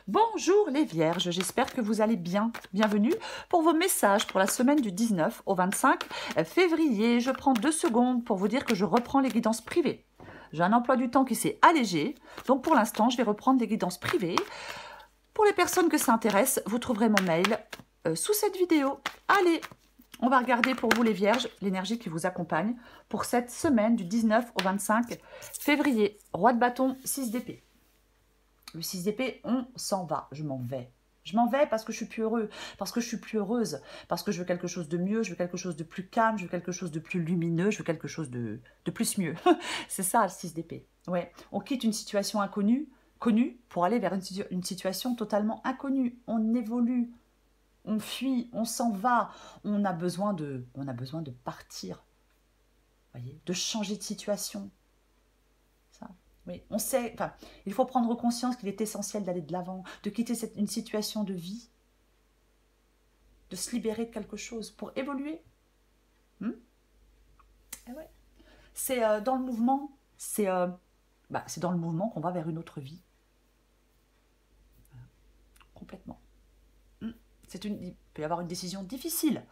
Bonjour les vierges, j'espère que vous allez bien. Bienvenue pour vos messages pour la semaine du 19 au 25 février. Je prends 2 secondes pour vous dire que je reprends les guidances privées. J'ai un emploi du temps qui s'est allégé, donc pour l'instant je vais reprendre les guidances privées. Pour les personnes que ça intéresse, vous trouverez mon mail sous cette vidéo. Allez, on va regarder pour vous les vierges l'énergie qui vous accompagne pour cette semaine du 19 au 25 février. Roi de bâton, 6 d'épée. Le 6 d'épée, on s'en va, je m'en vais. Je m'en vais parce que je suis plus heureux, parce que je suis plus heureuse, parce que je veux quelque chose de mieux, je veux quelque chose de plus calme, je veux quelque chose de plus lumineux, je veux quelque chose de plus mieux. C'est ça le 6 d'épée. Ouais. On quitte une situation inconnue, connue, pour aller vers une situation totalement inconnue. On évolue, on fuit, on s'en va, on a besoin de partir, voyez, de changer de situation. Ça. Oui, on sait, enfin, il faut prendre conscience qu'il est essentiel d'aller de l'avant, de quitter une situation de vie, de se libérer de quelque chose pour évoluer. Eh ouais. C'est dans le mouvement, c'est dans le mouvement qu'on va vers une autre vie. Complètement. Il peut y avoir une décision difficile,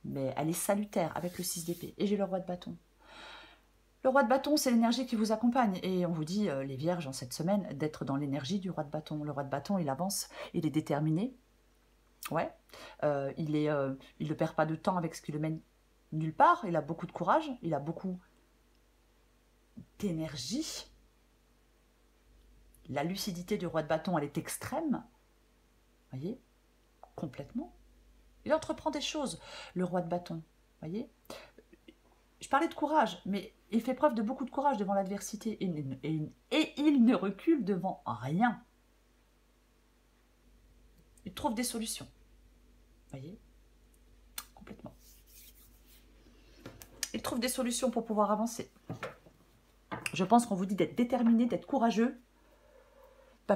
mais elle est salutaire avec le 6 d'épée. Et j'ai le roi de bâton. Le roi de bâton, c'est l'énergie qui vous accompagne. Et on vous dit, les vierges, en cette semaine, d'être dans l'énergie du roi de bâton. Le roi de bâton, il avance, il est déterminé. Ouais. Il ne perd pas de temps avec ce qui le mène nulle part. Il a beaucoup de courage, il a beaucoup d'énergie. La lucidité du roi de bâton, elle est extrême. Voyez, complètement. Il entreprend des choses, le roi de bâton. Voyez. Je parlais de courage, mais il fait preuve de beaucoup de courage devant l'adversité et il ne recule devant rien. Il trouve des solutions. Voyez, complètement. Il trouve des solutions pour pouvoir avancer. Je pense qu'on vous dit d'être déterminé, d'être courageux,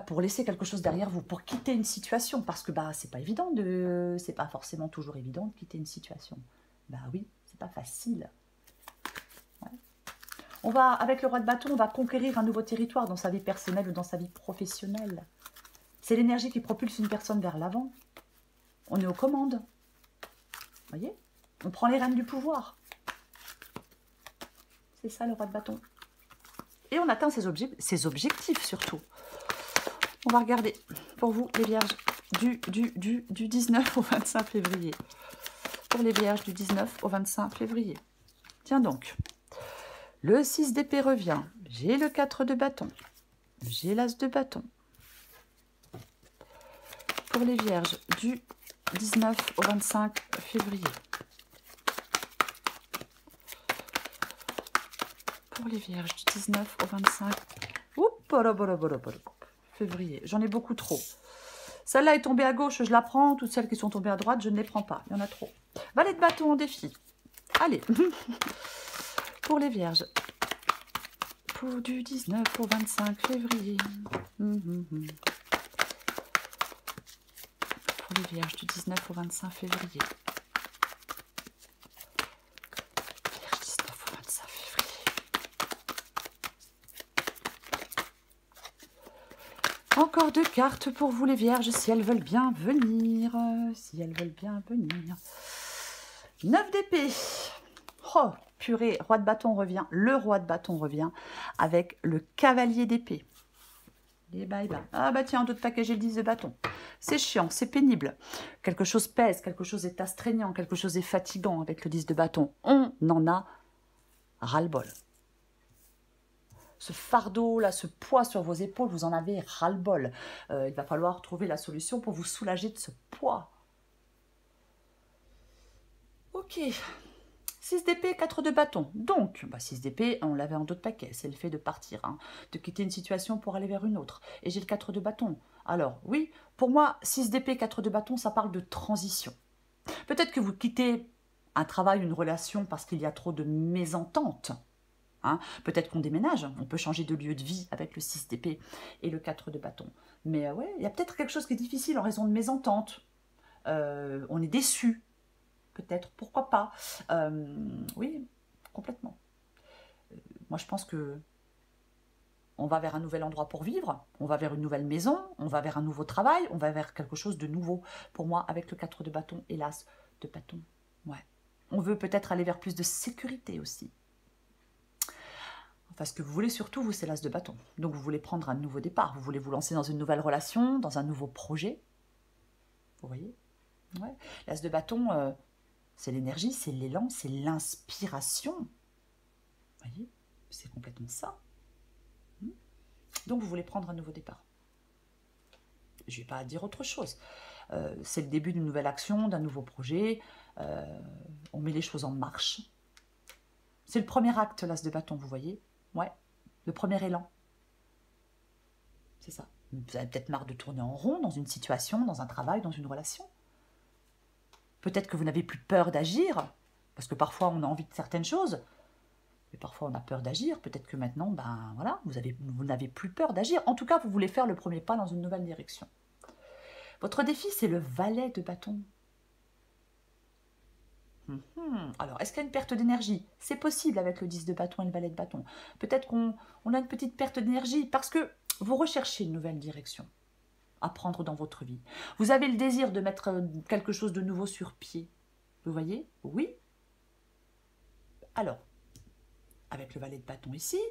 pour laisser quelque chose derrière vous, pour quitter une situation, parce que c'est pas évident c'est pas forcément toujours évident de quitter une situation. Oui, c'est pas facile. Ouais. Avec le roi de bâton, on va conquérir un nouveau territoire dans sa vie personnelle ou dans sa vie professionnelle. C'est l'énergie qui propulse une personne vers l'avant. On est aux commandes. Vous voyez? On prend les rênes du pouvoir. C'est ça le roi de bâton. Et on atteint ses objectifs surtout. On va regarder pour vous les vierges du 19 au 25 février. Pour les vierges du 19 au 25 février. Tiens donc. Le 6 d'épée revient. J'ai le 4 de bâton. J'ai l'as de bâton. Pour les vierges du 19 au 25 février. Pour les vierges du 19 au 25 février. J'en ai beaucoup trop. Celle-là est tombée à gauche, je la prends. Toutes celles qui sont tombées à droite, je ne les prends pas. Il y en a trop. Valet de bâton en défi. Allez. Pour les vierges. Pour du 19 au 25 février. Pour les vierges du 19 au 25 février. Vierge 19 au 25 février. Encore 2 cartes pour vous les vierges, si elles veulent bien venir. Si elles veulent bien venir. 9 d'épée. Oh, purée, roi de bâton revient. Le roi de bâton revient avec le cavalier d'épée. Et bye bye. Ah tiens, d'autres paquets, j'ai le 10 de bâton. C'est chiant, c'est pénible. Quelque chose pèse, quelque chose est astreignant, quelque chose est fatigant avec le 10 de bâton. On en a ras-le-bol. Ce fardeau, là, ce poids sur vos épaules, vous en avez ras-le-bol. Il va falloir trouver la solution pour vous soulager de ce poids. Ok. 6 d'épée, 4 de bâton. Donc, 6 d'épée, on l'avait en d'autres paquets. C'est le fait de partir, de quitter une situation pour aller vers une autre. Et j'ai le 4 de bâton. Alors, oui, pour moi, 6 d'épée, 4 de bâton, ça parle de transition. Peut-être que vous quittez un travail, une relation parce qu'il y a trop de mésententes. Peut-être qu'on déménage, on peut changer de lieu de vie avec le 6 d'épée et le 4 de bâton. Mais ouais, il y a peut-être quelque chose qui est difficile en raison de mésententes. On est déçu. Peut-être, pourquoi pas. Oui, complètement. Moi, je pense que on va vers un nouvel endroit pour vivre, on va vers une nouvelle maison, on va vers un nouveau travail, on va vers quelque chose de nouveau. Pour moi, avec le 4 de bâton et l'as de bâton, ouais. On veut peut-être aller vers plus de sécurité aussi. Enfin, ce que vous voulez surtout, vous, c'est l'as de bâton. Donc, vous voulez prendre un nouveau départ. Vous voulez vous lancer dans une nouvelle relation, dans un nouveau projet. Vous voyez? Ouais. L'as de bâton, c'est l'énergie, c'est l'élan, c'est l'inspiration. Vous voyez? C'est complètement ça. Donc, vous voulez prendre un nouveau départ. Je ne vais pas dire autre chose. C'est le début d'une nouvelle action, d'un nouveau projet. On met les choses en marche. C'est le premier acte, l'as de bâton, vous voyez? Ouais, le premier élan. C'est ça. Vous avez peut-être marre de tourner en rond dans une situation, dans un travail, dans une relation. Peut-être que vous n'avez plus peur d'agir, parce que parfois on a envie de certaines choses, mais parfois on a peur d'agir. Peut-être que maintenant, ben voilà, vous n'avez plus peur d'agir. En tout cas, vous voulez faire le premier pas dans une nouvelle direction. Votre défi, c'est le valet de bâton. Alors, est-ce qu'il y a une perte d'énergie? C'est possible avec le 10 de bâton et le valet de bâton. Peut-être qu'on a une petite perte d'énergie parce que vous recherchez une nouvelle direction à prendre dans votre vie. Vous avez le désir de mettre quelque chose de nouveau sur pied. Vous voyez? Oui. Alors, avec le valet de bâton ici,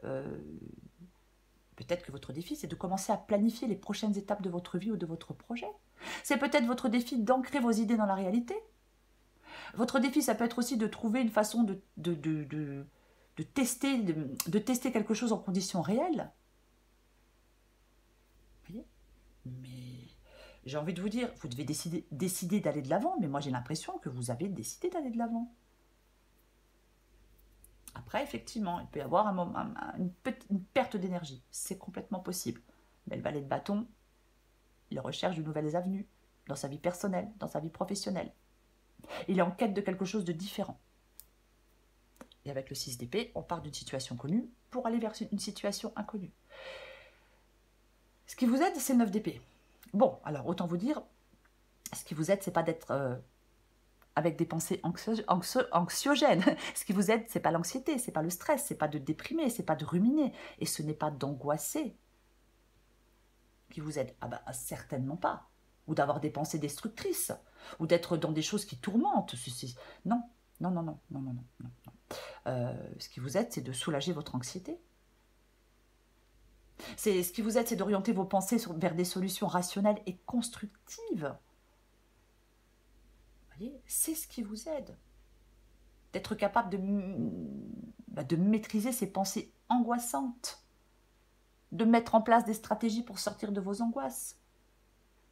peut-être que votre défi, c'est de commencer à planifier les prochaines étapes de votre vie ou de votre projet. C'est peut-être votre défi d'ancrer vos idées dans la réalité. Votre défi, ça peut être aussi de trouver une façon de tester quelque chose en conditions réelles. Vous voyez? Mais j'ai envie de vous dire, vous devez décider d'aller de l'avant, mais moi j'ai l'impression que vous avez décidé d'aller de l'avant. Après, effectivement, il peut y avoir une perte d'énergie. C'est complètement possible. Mais le valet de bâton, il recherche de nouvelles avenues dans sa vie personnelle, dans sa vie professionnelle. Il est en quête de quelque chose de différent. Et avec le 6 d'épée, on part d'une situation connue pour aller vers une situation inconnue. Ce qui vous aide, c'est le 9 d'épée. Bon, alors autant vous dire, ce qui vous aide, c'est pas d'être avec des pensées anxiogènes. Ce qui vous aide, c'est pas l'anxiété, c'est pas le stress, c'est pas de déprimer, c'est pas de ruminer, et ce n'est pas d'angoisser qui vous aide. Ah bah certainement pas. Ou d'avoir des pensées destructrices, ou d'être dans des choses qui tourmentent. Non, non, non, non, non, non, non, non. Ce qui vous aide, c'est de soulager votre anxiété. Ce qui vous aide, c'est d'orienter vos pensées vers des solutions rationnelles et constructives. Vous voyez, c'est ce qui vous aide. D'être capable de maîtriser ces pensées angoissantes. De mettre en place des stratégies pour sortir de vos angoisses.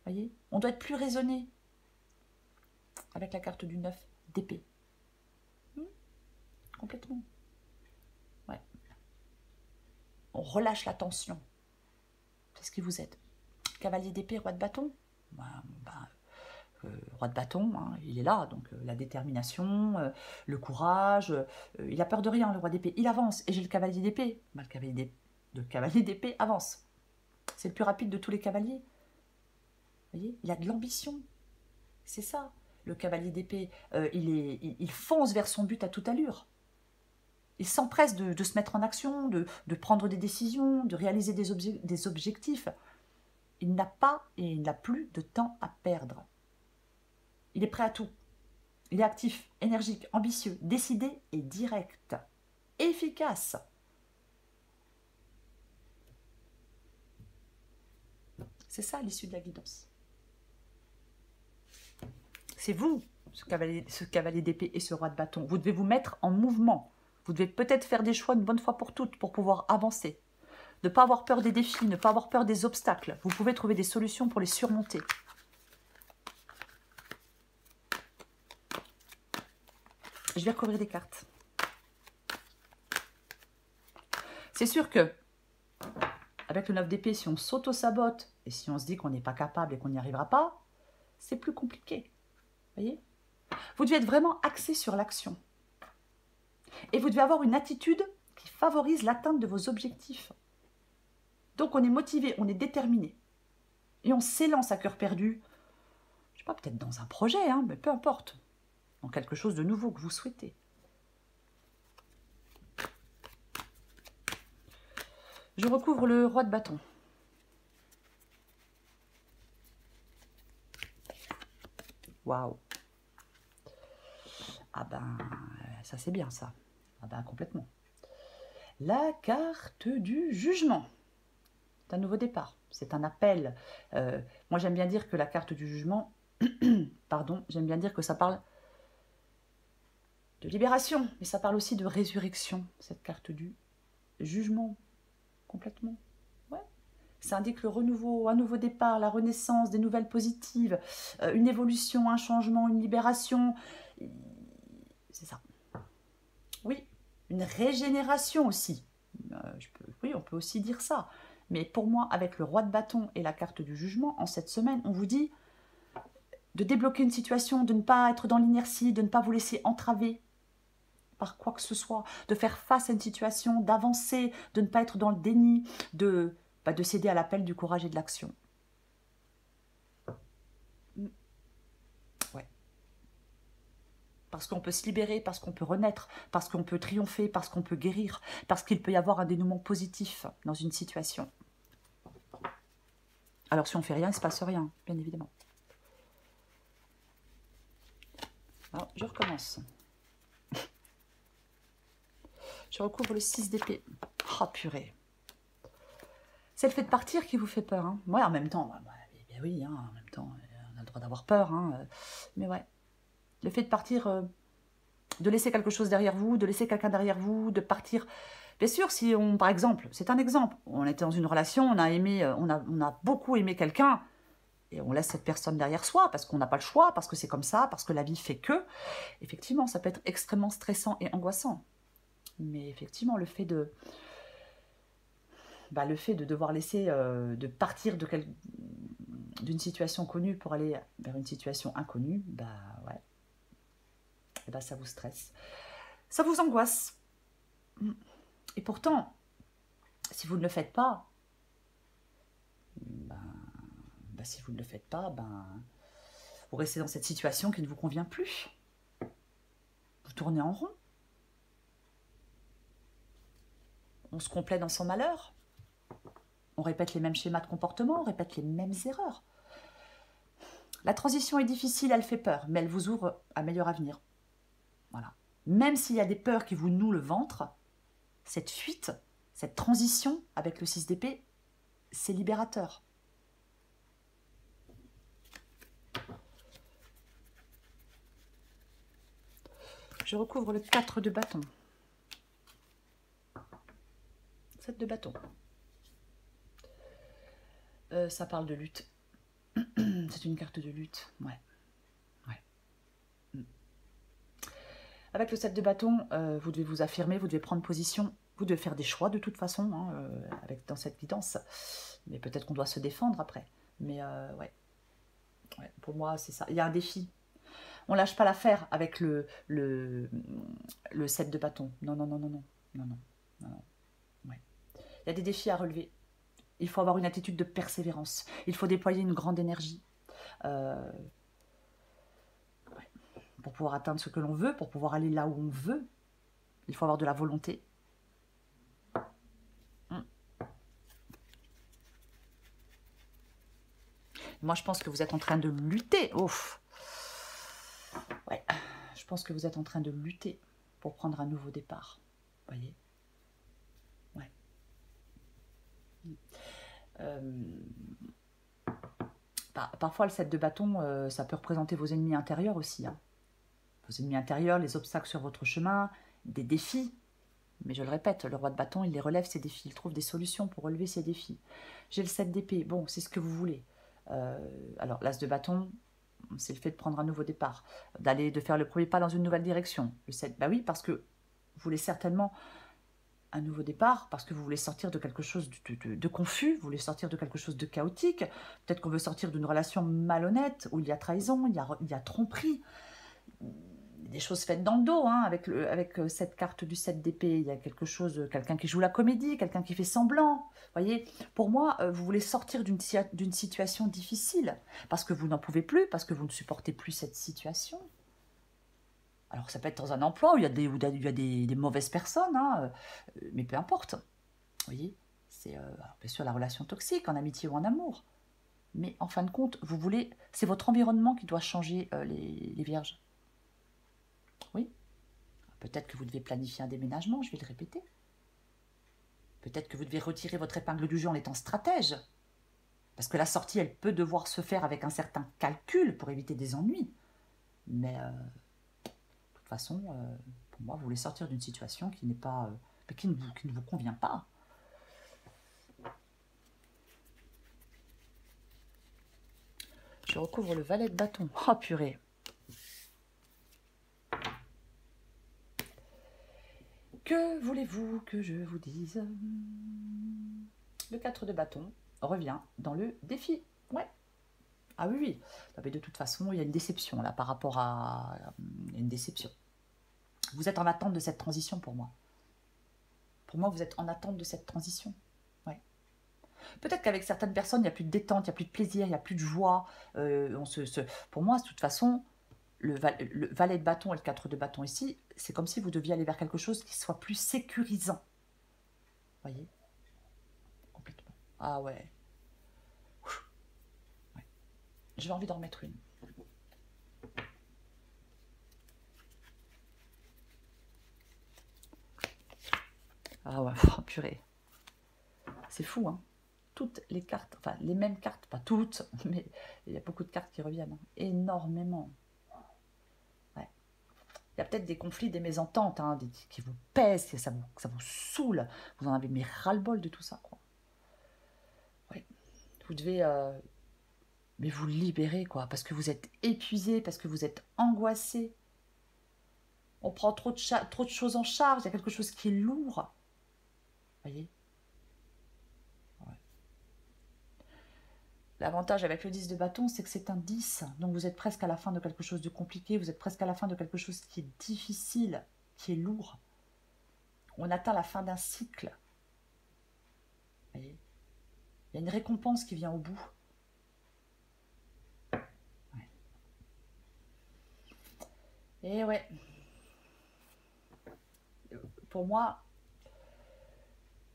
Vous voyez, on doit être plus raisonné avec la carte du 9 d'épée. Complètement. Ouais. On relâche la tension. C'est ce qui vous aide. Cavalier d'épée, roi de bâton. Roi de bâton, hein, il est là. Donc la détermination, le courage. Il a peur de rien, le roi d'épée. Il avance. Et j'ai le cavalier d'épée. Le cavalier d'épée avance. C'est le plus rapide de tous les cavaliers. Vous voyez, il a de l'ambition. C'est ça. Le cavalier d'épée, il fonce vers son but à toute allure. Il s'empresse de se mettre en action, de prendre des décisions, de réaliser des objectifs. Il n'a pas et il n'a plus de temps à perdre. Il est prêt à tout. Il est actif, énergique, ambitieux, décidé et direct. Efficace. C'est ça l'issue de la guidance. C'est vous, ce cavalier d'épée et ce roi de bâton. Vous devez vous mettre en mouvement. Vous devez peut-être faire des choix une bonne fois pour toutes pour pouvoir avancer. Ne pas avoir peur des défis, ne pas avoir peur des obstacles. Vous pouvez trouver des solutions pour les surmonter. Je vais recouvrir des cartes. C'est sûr que, avec le 9 d'épée, si on s'auto-sabote et si on se dit qu'on n'est pas capable et qu'on n'y arrivera pas, c'est plus compliqué. Voyez? Vous devez être vraiment axé sur l'action. Et vous devez avoir une attitude qui favorise l'atteinte de vos objectifs. Donc on est motivé, on est déterminé. Et on s'élance à cœur perdu, je ne sais pas, peut-être dans un projet, hein, mais peu importe. Dans quelque chose de nouveau que vous souhaitez. Je recouvre le roi de bâton. Waouh. Ah ben, ça c'est bien ça. Ah ben, complètement. La carte du jugement. C'est un nouveau départ. C'est un appel. Moi, j'aime bien dire que la carte du jugement, pardon, j'aime bien dire que ça parle de libération, mais ça parle aussi de résurrection, cette carte du jugement, complètement. Ouais. Ça indique le renouveau, un nouveau départ, la renaissance, des nouvelles positives, une évolution, un changement, une libération. C'est ça. Oui, une régénération aussi. Oui, on peut aussi dire ça. Mais pour moi, avec le roi de bâton et la carte du jugement, en cette semaine, on vous dit de débloquer une situation, de ne pas être dans l'inertie, de ne pas vous laisser entraver par quoi que ce soit, de faire face à une situation, d'avancer, de ne pas être dans le déni, de céder à l'appel du courage et de l'action. Ouais. Parce qu'on peut se libérer, parce qu'on peut renaître, parce qu'on peut triompher, parce qu'on peut guérir, parce qu'il peut y avoir un dénouement positif dans une situation. Alors si on ne fait rien, il ne se passe rien, bien évidemment. Alors, je recommence. Je recouvre le 6 d'épée. Oh purée. C'est le fait de partir qui vous fait peur. Hein. Ouais, en même temps, oui, hein, en même temps, on a le droit d'avoir peur. Hein, mais ouais, le fait de partir, de laisser quelque chose derrière vous, de laisser quelqu'un derrière vous, de partir. Bien sûr, si on, par exemple, c'est un exemple, on était dans une relation, on a aimé, on a beaucoup aimé quelqu'un, et on laisse cette personne derrière soi, parce qu'on n'a pas le choix, parce que c'est comme ça, parce que la vie fait que, effectivement, ça peut être extrêmement stressant et angoissant. Mais effectivement, le fait de devoir laisser, de partir d'une situation connue pour aller vers une situation inconnue, ouais, et ça vous stresse, ça vous angoisse. Et pourtant, si vous ne le faites pas, si vous ne le faites pas, vous restez dans cette situation qui ne vous convient plus. Vous tournez en rond. On se complaît dans son malheur. On répète les mêmes schémas de comportement, on répète les mêmes erreurs. La transition est difficile, elle fait peur, mais elle vous ouvre un meilleur avenir. Voilà. Même s'il y a des peurs qui vous nouent le ventre, cette fuite, cette transition avec le 6 d'épée, c'est libérateur. Je recouvre le 4 de bâton. 7 de bâton. Ça parle de lutte. C'est une carte de lutte. Ouais. Avec le 7 de bâton, vous devez vous affirmer, vous devez prendre position, vous devez faire des choix de toute façon, hein, dans cette guidance. Mais peut-être qu'on doit se défendre après. Mais ouais, pour moi, c'est ça. Il y a un défi. On ne lâche pas l'affaire avec le 7 de bâton. Non. Ouais. Il y a des défis à relever. Il faut avoir une attitude de persévérance. Il faut déployer une grande énergie. Pour pouvoir atteindre ce que l'on veut, pour pouvoir aller là où on veut. Il faut avoir de la volonté. Moi, je pense que vous êtes en train de lutter. Ouf. Ouais, je pense que vous êtes en train de lutter pour prendre un nouveau départ. Vous voyez? Ouais. Parfois, le 7 de bâton, ça peut représenter vos ennemis intérieurs aussi. Hein. Vos ennemis intérieurs, les obstacles sur votre chemin, des défis. Mais je le répète, le roi de bâton, il les relève, ces défis. Il trouve des solutions pour relever ces défis. J'ai le 7 d'épée. Bon, c'est ce que vous voulez. Alors, l'as de bâton, c'est le fait de prendre un nouveau départ, de faire le premier pas dans une nouvelle direction. Le 7, oui, parce que vous voulez certainement un nouveau départ, parce que vous voulez sortir de quelque chose de confus, vous voulez sortir de quelque chose de chaotique. Peut-être qu'on veut sortir d'une relation malhonnête, où il y a trahison, il y a tromperie. Des choses faites dans le dos, hein, avec cette carte du 7 d'épée. Il y a quelque chose, quelqu'un qui joue la comédie, quelqu'un qui fait semblant. Voyez, pour moi, vous voulez sortir d'une situation difficile, parce que vous n'en pouvez plus, parce que vous ne supportez plus cette situation. Alors, ça peut être dans un emploi où il y a des mauvaises personnes, hein, mais peu importe. Vous voyez, c'est bien sûr la relation toxique, en amitié ou en amour. Mais en fin de compte, vous voulez, c'est votre environnement qui doit changer, les vierges. Oui. Peut-être que vous devez planifier un déménagement, je vais le répéter. Peut-être que vous devez retirer votre épingle du jeu en étant stratège. Parce que la sortie, elle peut devoir se faire avec un certain calcul pour éviter des ennuis. Mais de toute façon, pour moi, vous voulez sortir d'une situation qui n'est pas, qui ne vous convient pas. Je recouvre le valet de bâton. Oh purée. Que voulez-vous que je vous dise? Le 4 de bâton revient dans le défi. Ouais. Ah oui, oui. Mais de toute façon, il y a une déception là par rapport à... Il y a une déception. Vous êtes en attente de cette transition pour moi. Pour moi, vous êtes en attente de cette transition. Ouais. Peut-être qu'avec certaines personnes, il n'y a plus de détente, il n'y a plus de plaisir, il n'y a plus de joie. Pour moi, de toute façon, le valet de bâton et le 4 de bâton ici, c'est comme si vous deviez aller vers quelque chose qui soit plus sécurisant. Vous voyez? Complètement. Ah ouais. Ouais. J'ai envie d'en remettre une. Ah ouais, oh, purée. C'est fou, hein. Toutes les cartes, enfin les mêmes cartes, pas toutes, mais il y a beaucoup de cartes qui reviennent. Hein. Énormément. Ouais. Il y a peut-être des conflits, des mésententes, hein, qui vous pèsent, que ça vous saoule. Vous en avez mis ras-le-bol de tout ça, quoi. Ouais. Vous devez mais vous libérer, quoi, parce que vous êtes épuisé, parce que vous êtes angoissé. On prend trop de choses en charge, il y a quelque chose qui est lourd. Vous voyez? L'avantage avec le 10 de bâton, c'est que c'est un 10. Donc vous êtes presque à la fin de quelque chose de compliqué, vous êtes presque à la fin de quelque chose qui est difficile, qui est lourd. On atteint la fin d'un cycle. Vous voyez? Il y a une récompense qui vient au bout. Ouais. Et ouais. Pour moi,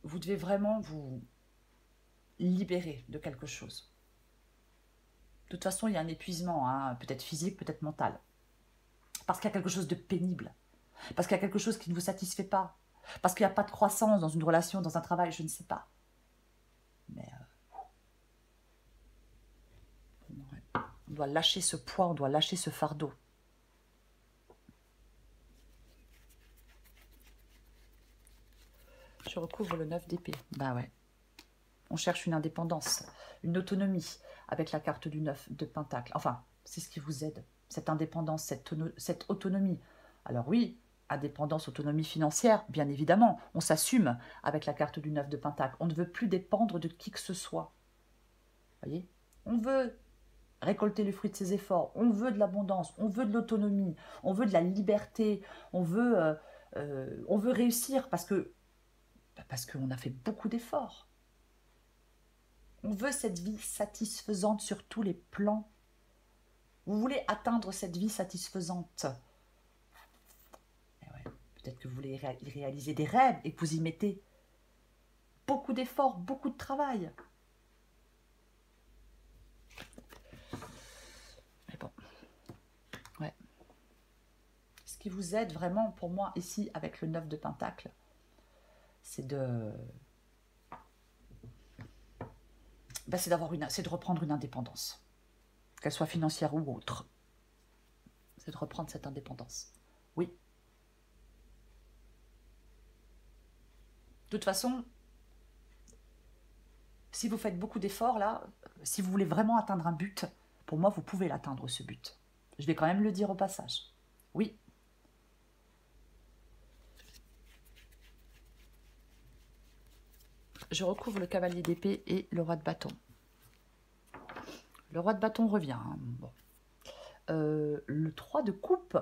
vous devez vraiment vous libérer de quelque chose. De toute façon, il y a un épuisement, hein, peut-être physique, peut-être mental. Parce qu'il y a quelque chose de pénible. Parce qu'il y a quelque chose qui ne vous satisfait pas. Parce qu'il n'y a pas de croissance dans une relation, dans un travail, je ne sais pas. Mais on doit lâcher ce poids, on doit lâcher ce fardeau. Je recouvre le 9 d'épée. Bah ouais. On cherche une indépendance, une autonomie avec la carte du 9 de pentacle. Enfin, c'est ce qui vous aide, cette indépendance, cette autonomie. Alors oui, indépendance, autonomie financière, bien évidemment, on s'assume avec la carte du 9 de pentacle. On ne veut plus dépendre de qui que ce soit. Vous voyez? On veut récolter le fruit de ses efforts, on veut de l'abondance, on veut de l'autonomie, on veut de la liberté, on veut réussir parce qu'on a fait beaucoup d'efforts. On veut cette vie satisfaisante sur tous les plans. Vous voulez atteindre cette vie satisfaisante. Ouais, peut-être que vous voulez réaliser des rêves et que vous y mettez beaucoup d'efforts, beaucoup de travail. Mais bon. Ouais. Ce qui vous aide vraiment, pour moi, ici, avec le 9 de pentacle, c'est de... c'est de reprendre une indépendance, qu'elle soit financière ou autre. C'est de reprendre cette indépendance. Oui. De toute façon, si vous faites beaucoup d'efforts, là, si vous voulez vraiment atteindre un but, pour moi, vous pouvez l'atteindre, ce but. Je vais quand même le dire au passage. Oui. Je recouvre le cavalier d'épée et le roi de bâton. Le roi de bâton revient. Hein. Bon. Le 3 de coupe.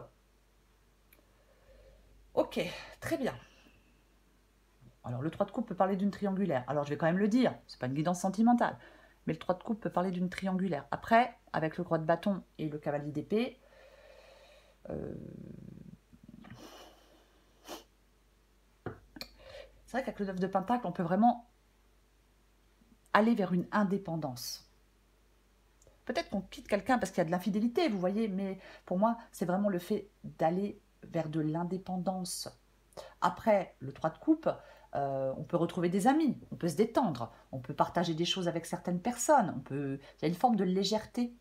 Ok, très bien. Alors, le 3 de coupe peut parler d'une triangulaire. Alors, je vais quand même le dire, c'est pas une guidance sentimentale. Mais le 3 de coupe peut parler d'une triangulaire. Après, avec le roi de bâton et le cavalier d'épée, c'est vrai qu'avec le 9 de pentacle, on peut vraiment aller vers une indépendance. Peut-être qu'on quitte quelqu'un parce qu'il y a de l'infidélité, vous voyez, mais pour moi, c'est vraiment le fait d'aller vers de l'indépendance. Après, le 3 de coupe, on peut retrouver des amis, on peut se détendre, on peut partager des choses avec certaines personnes, il y a une forme de légèreté,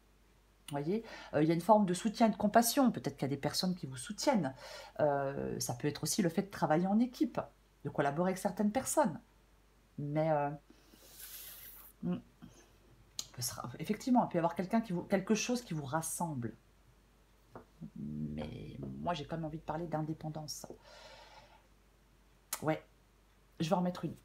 vous voyez, il y a une forme de soutien et de compassion, peut-être qu'il y a des personnes qui vous soutiennent. Ça peut être aussi le fait de travailler en équipe, de collaborer avec certaines personnes. Mais effectivement, il peut y avoir quelque chose qui vous rassemble. Mais moi, j'ai quand même envie de parler d'indépendance. Ouais, je vais en mettre une.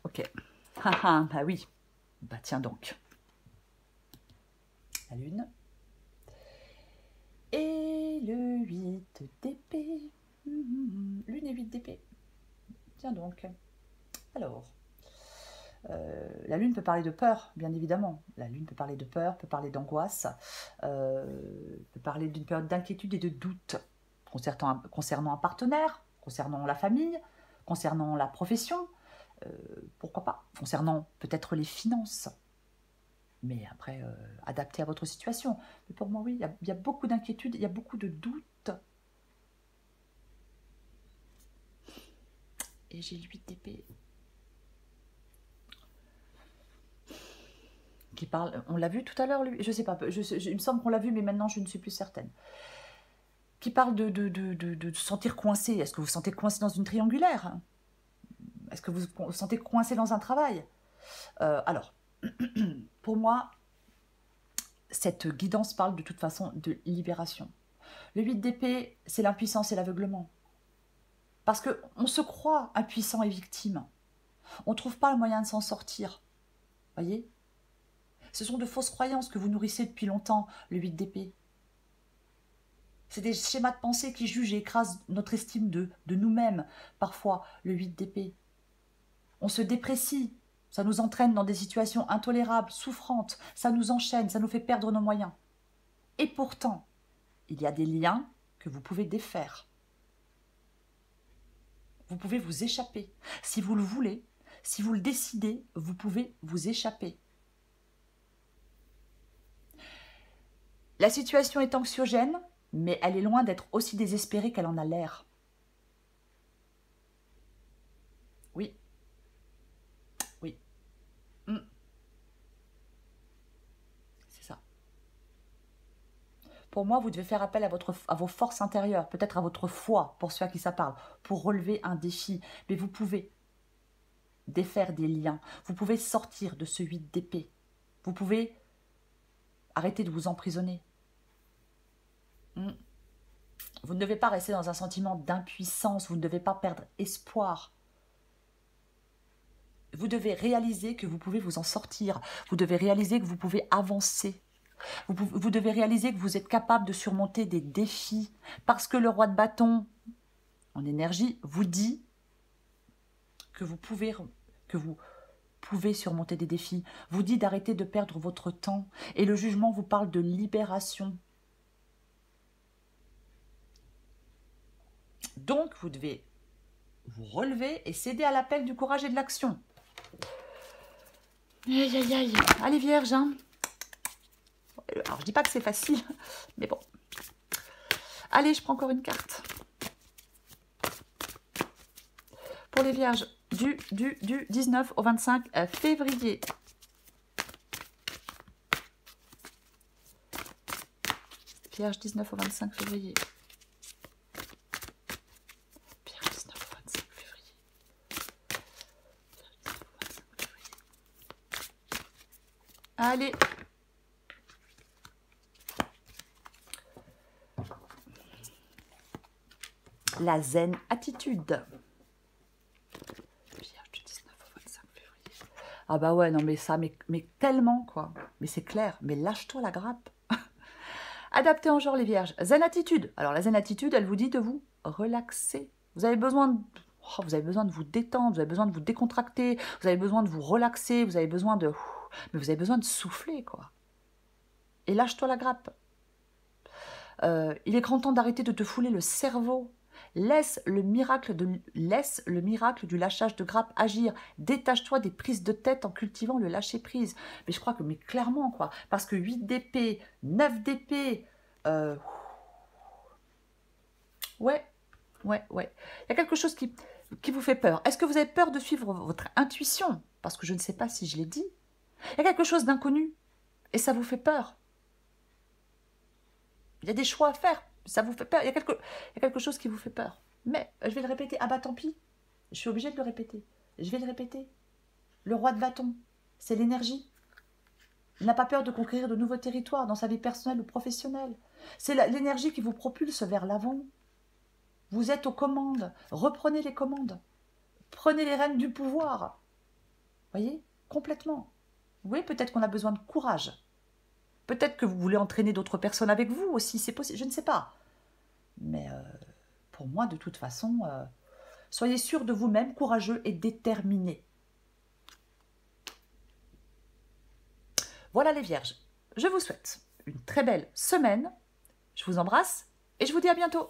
Ok. Haha, bah oui. Bah tiens donc. La lune. Et le 8 d'épée. Lune et 8 d'épée. Tiens donc. Alors. La lune peut parler de peur, bien évidemment. La lune peut parler de peur, peut parler d'angoisse, peut parler d'une période d'inquiétude et de doute concernant un partenaire, concernant la famille, concernant la profession, pourquoi pas, concernant peut-être les finances. Mais après, adapté à votre situation. Mais pour moi, oui, il y a beaucoup d'inquiétude, il y a beaucoup de doutes. Et j'ai 8 d'épée. Qui parle, on l'a vu tout à l'heure, lui, je sais pas, il me semble qu'on l'a vu, mais maintenant je ne suis plus certaine. Qui parle de se sentir coincé. Est-ce que vous vous sentez coincé dans une triangulaire? Est-ce que vous vous sentez coincé dans un travail? Alors, pour moi, cette guidance parle de toute façon de libération. Le 8 d'épée, c'est l'impuissance et l'aveuglement. Parce qu'on se croit impuissant et victime. On ne trouve pas le moyen de s'en sortir. Voyez? Ce sont de fausses croyances que vous nourrissez depuis longtemps, le 8 d'épée. C'est des schémas de pensée qui jugent et écrasent notre estime de nous-mêmes, parfois, le 8 d'épée. On se déprécie, ça nous entraîne dans des situations intolérables, souffrantes, ça nous enchaîne, ça nous fait perdre nos moyens. Et pourtant, il y a des liens que vous pouvez défaire. Vous pouvez vous échapper. Si vous le voulez, si vous le décidez, vous pouvez vous échapper. La situation est anxiogène, mais elle est loin d'être aussi désespérée qu'elle en a l'air. Oui. Oui. C'est ça. Pour moi, vous devez faire appel à vos forces intérieures, peut-être à votre foi, pour ceux à qui ça parle, pour relever un défi. Mais vous pouvez défaire des liens. Vous pouvez sortir de ce 8 d'épée. Vous pouvez arrêter de vous emprisonner. Vous ne devez pas rester dans un sentiment d'impuissance. Vous ne devez pas perdre espoir. Vous devez réaliser que vous pouvez vous en sortir. Vous devez réaliser que vous pouvez avancer. Vous devez réaliser que vous êtes capable de surmonter des défis. Parce que le roi de bâton, en énergie, vous dit que vous pouvez surmonter des défis. Vous dit d'arrêter de perdre votre temps. Et le jugement vous parle de libération. Donc, vous devez vous relever et céder à l'appel du courage et de l'action. Aïe, aïe, aïe. Allez, Vierge. Hein. Alors, je dis pas que c'est facile, mais bon. Allez, je prends encore une carte. Pour les Vierges, du 19 au 25 février. Vierge, 19 au 25 février. Vierge, 19 au 25 février. Vierge, 19 au 25 février. Allez. La zen attitude. Vierge du 19 au 25 février. Ah bah ouais, non mais ça, mais tellement quoi. Mais c'est clair, mais lâche-toi la grappe. Adapté en genre les Vierges. Zen attitude. Alors la zen attitude, elle vous dit de vous relaxer. Vous avez besoin de vous détendre, vous avez besoin de vous décontracter, vous avez besoin de vous relaxer, vous avez besoin de... Mais vous avez besoin de souffler, quoi. Et lâche-toi la grappe. Il est grand temps d'arrêter de te fouler le cerveau. Laisse le miracle du lâchage de grappe agir. Détache-toi des prises de tête en cultivant le lâcher-prise. Mais je crois que, mais clairement, quoi. Parce que 8 d'épée, 9 d'épée... Ouais. Il y a quelque chose qui vous fait peur. Est-ce que vous avez peur de suivre votre intuition? Parce que je ne sais pas si je l'ai dit. Il y a quelque chose d'inconnu. Et ça vous fait peur. Il y a des choix à faire. Ça vous fait peur. Il y a quelque chose qui vous fait peur. Mais je vais le répéter. Ah bah tant pis. Je suis obligée de le répéter. Je vais le répéter. Le roi de bâton, c'est l'énergie. Il n'a pas peur de conquérir de nouveaux territoires dans sa vie personnelle ou professionnelle. C'est l'énergie qui vous propulse vers l'avant. Vous êtes aux commandes. Reprenez les commandes. Prenez les rênes du pouvoir. Voyez? Complètement. Oui, peut-être qu'on a besoin de courage. Peut-être que vous voulez entraîner d'autres personnes avec vous aussi, c'est possible, je ne sais pas. Mais pour moi, de toute façon, soyez sûr de vous-même, courageux et déterminé. Voilà les vierges. Je vous souhaite une très belle semaine. Je vous embrasse et je vous dis à bientôt.